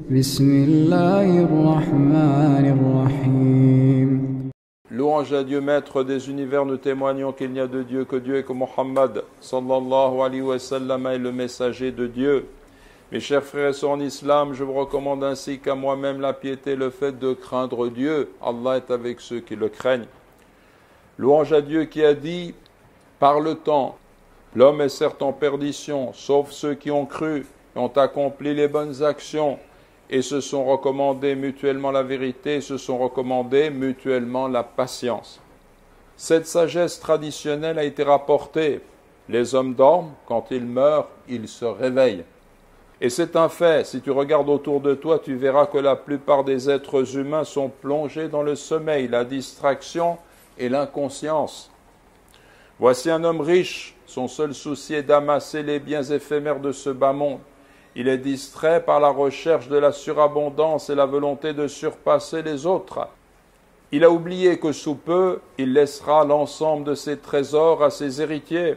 Bismillahirrahmanirrahim. Louange à Dieu, maître des univers, nous témoignons qu'il n'y a de Dieu que Dieu et que Mohammed sallallahu alayhi wa sallam est le messager de Dieu. Mes chers frères et sœurs en islam, je vous recommande ainsi qu'à moi-même la piété, le fait de craindre Dieu. Allah est avec ceux qui le craignent. Louange à Dieu qui a dit, par le temps, l'homme est certes en perdition, sauf ceux qui ont cru et ont accompli les bonnes actions et se sont recommandés mutuellement la vérité et se sont recommandés mutuellement la patience. Cette sagesse traditionnelle a été rapportée. Les hommes dorment, quand ils meurent, ils se réveillent. Et c'est un fait, si tu regardes autour de toi, tu verras que la plupart des êtres humains sont plongés dans le sommeil, la distraction et l'inconscience. Voici un homme riche, son seul souci est d'amasser les biens éphémères de ce bas monde. Il est distrait par la recherche de la surabondance et la volonté de surpasser les autres. Il a oublié que sous peu, il laissera l'ensemble de ses trésors à ses héritiers.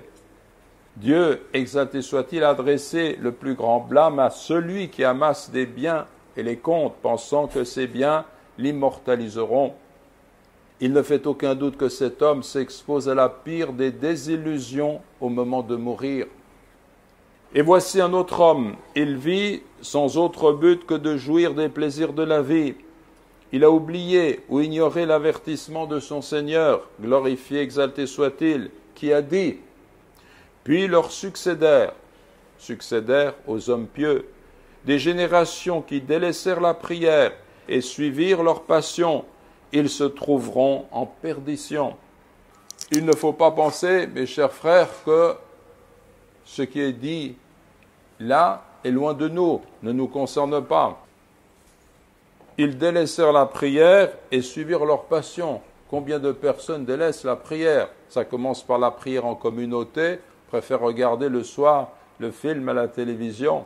Dieu, exalté soit-il, a adressé le plus grand blâme à celui qui amasse des biens et les compte, pensant que ces biens l'immortaliseront. Il ne fait aucun doute que cet homme s'expose à la pire des désillusions au moment de mourir. Et voici un autre homme, il vit sans autre but que de jouir des plaisirs de la vie. Il a oublié ou ignoré l'avertissement de son Seigneur, glorifié, exalté soit-il, qui a dit « Puis leur succédèrent aux hommes pieux, des générations qui délaissèrent la prière et suivirent leur passion, ils se trouveront en perdition. » Il ne faut pas penser, mes chers frères, que ce qui est dit là est loin de nous, ne nous concerne pas. Ils délaissèrent la prière et suivirent leur passion. Combien de personnes délaissent la prière? Ça commence par la prière en communauté, préfèrent regarder le soir le film à la télévision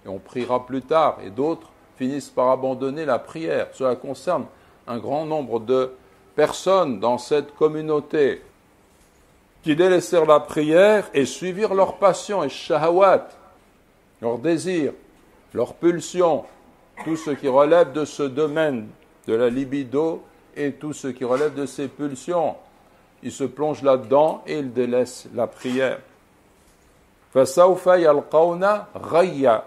et on priera plus tard. Et d'autres finissent par abandonner la prière. Cela concerne un grand nombre de personnes dans cette communauté qui délaissèrent la prière et suivirent leur passion et shahawat, leur désir, leur pulsion, tout ce qui relève de ce domaine de la libido et tout ce qui relève de ces pulsions. Ils se plongent là-dedans et ils délaissent la prière. فَسَوْفَ يَلْقَوْنَ غَيَّ.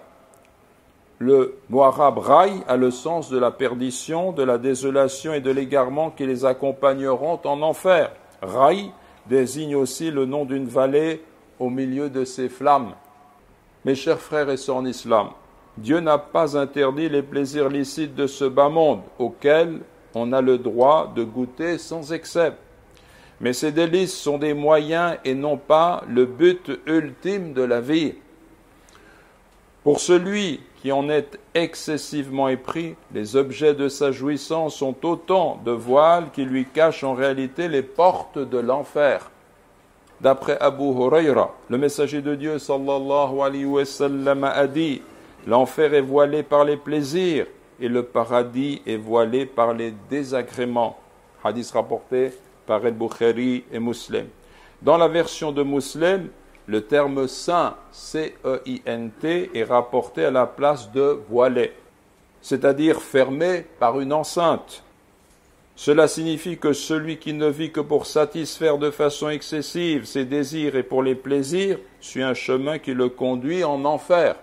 Le mot arabe raï a le sens de la perdition, de la désolation et de l'égarement qui les accompagneront en enfer. Raï désigne aussi le nom d'une vallée au milieu de ses flammes. Mes chers frères et sœurs en islam, Dieu n'a pas interdit les plaisirs licites de ce bas monde auxquels on a le droit de goûter sans excès. Mais ces délices sont des moyens et non pas le but ultime de la vie. Pour celui qui en est excessivement épris, les objets de sa jouissance sont autant de voiles qui lui cachent en réalité les portes de l'enfer. D'après Abu Huraira, le messager de Dieu sallallahu alayhi wa sallam a dit « L'enfer est voilé par les plaisirs et le paradis est voilé par les désagréments. » Hadith rapporté par Al-Bukhari et Muslim. Dans la version de Muslim, le terme saint, C-E-I-N-T, est rapporté à la place de voilé, c'est-à-dire fermé par une enceinte. Cela signifie que celui qui ne vit que pour satisfaire de façon excessive ses désirs et pour les plaisirs suit un chemin qui le conduit en enfer.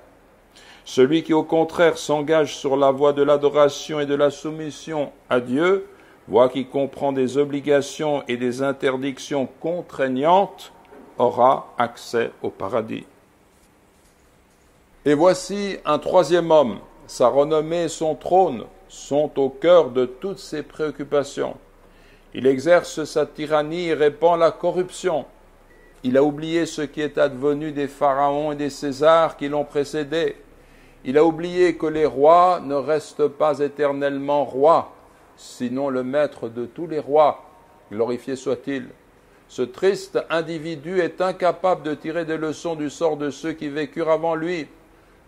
Celui qui au contraire s'engage sur la voie de l'adoration et de la soumission à Dieu, voie qui comprend des obligations et des interdictions contraignantes, aura accès au paradis. Et voici un troisième homme, sa renommée et son trône sont au cœur de toutes ses préoccupations. Il exerce sa tyrannie et répand la corruption. Il a oublié ce qui est advenu des pharaons et des Césars qui l'ont précédé. Il a oublié que les rois ne restent pas éternellement rois, sinon le maître de tous les rois, glorifié soit-il. Ce triste individu est incapable de tirer des leçons du sort de ceux qui vécurent avant lui.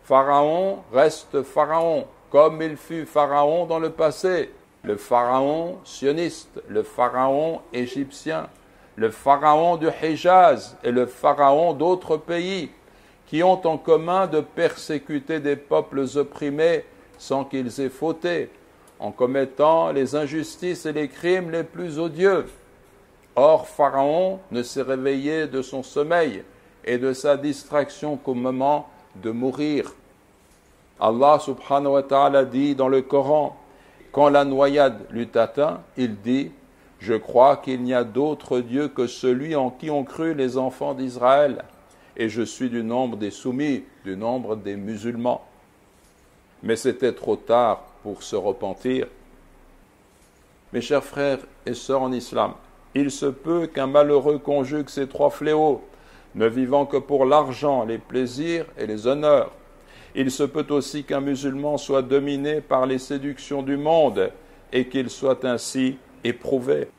Pharaon reste pharaon, comme il fut pharaon dans le passé. Le pharaon sioniste, le pharaon égyptien, le pharaon du Hijaz et le pharaon d'autres pays qui ont en commun de persécuter des peuples opprimés sans qu'ils aient fauté, en commettant les injustices et les crimes les plus odieux. Or, Pharaon ne s'est réveillé de son sommeil et de sa distraction qu'au moment de mourir. Allah subhanahu wa ta'ala dit dans le Coran, quand la noyade l'eut atteint, il dit « Je crois qu'il n'y a d'autre Dieu que celui en qui ont cru les enfants d'Israël, et je suis du nombre des soumis, du nombre des musulmans. » Mais c'était trop tard pour se repentir. Mes chers frères et sœurs en islam, il se peut qu'un malheureux conjugue ces trois fléaux, ne vivant que pour l'argent, les plaisirs et les honneurs. Il se peut aussi qu'un musulman soit dominé par les séductions du monde et qu'il soit ainsi éprouvé.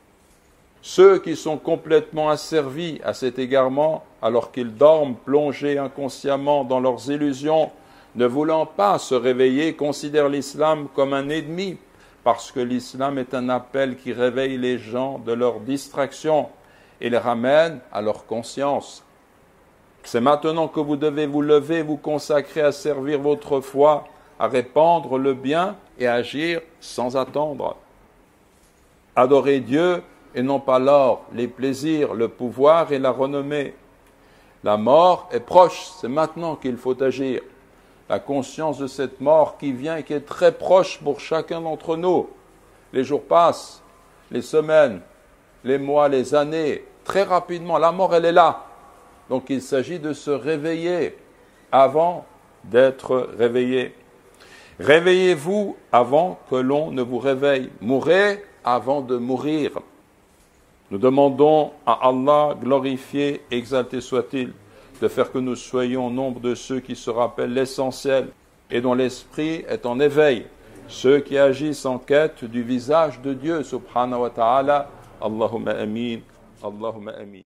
Ceux qui sont complètement asservis à cet égarement, alors qu'ils dorment plongés inconsciemment dans leurs illusions, ne voulant pas se réveiller, considèrent l'islam comme un ennemi, parce que l'islam est un appel qui réveille les gens de leur distraction et les ramène à leur conscience. C'est maintenant que vous devez vous lever, vous consacrer à servir votre foi, à répandre le bien et à agir sans attendre. Adorez Dieu et non pas l'or, les plaisirs, le pouvoir et la renommée. La mort est proche, c'est maintenant qu'il faut agir. La conscience de cette mort qui vient et qui est très proche pour chacun d'entre nous. Les jours passent, les semaines, les mois, les années, très rapidement, la mort elle est là. Donc il s'agit de se réveiller avant d'être réveillé. Réveillez-vous avant que l'on ne vous réveille. Mourez avant de mourir. Nous demandons à Allah, glorifié, exalté soit-il, de faire que nous soyons au nombre de ceux qui se rappellent l'essentiel et dont l'esprit est en éveil, ceux qui agissent en quête du visage de Dieu, subhanahu wa ta'ala. Allahumma amin, Allahumma amin.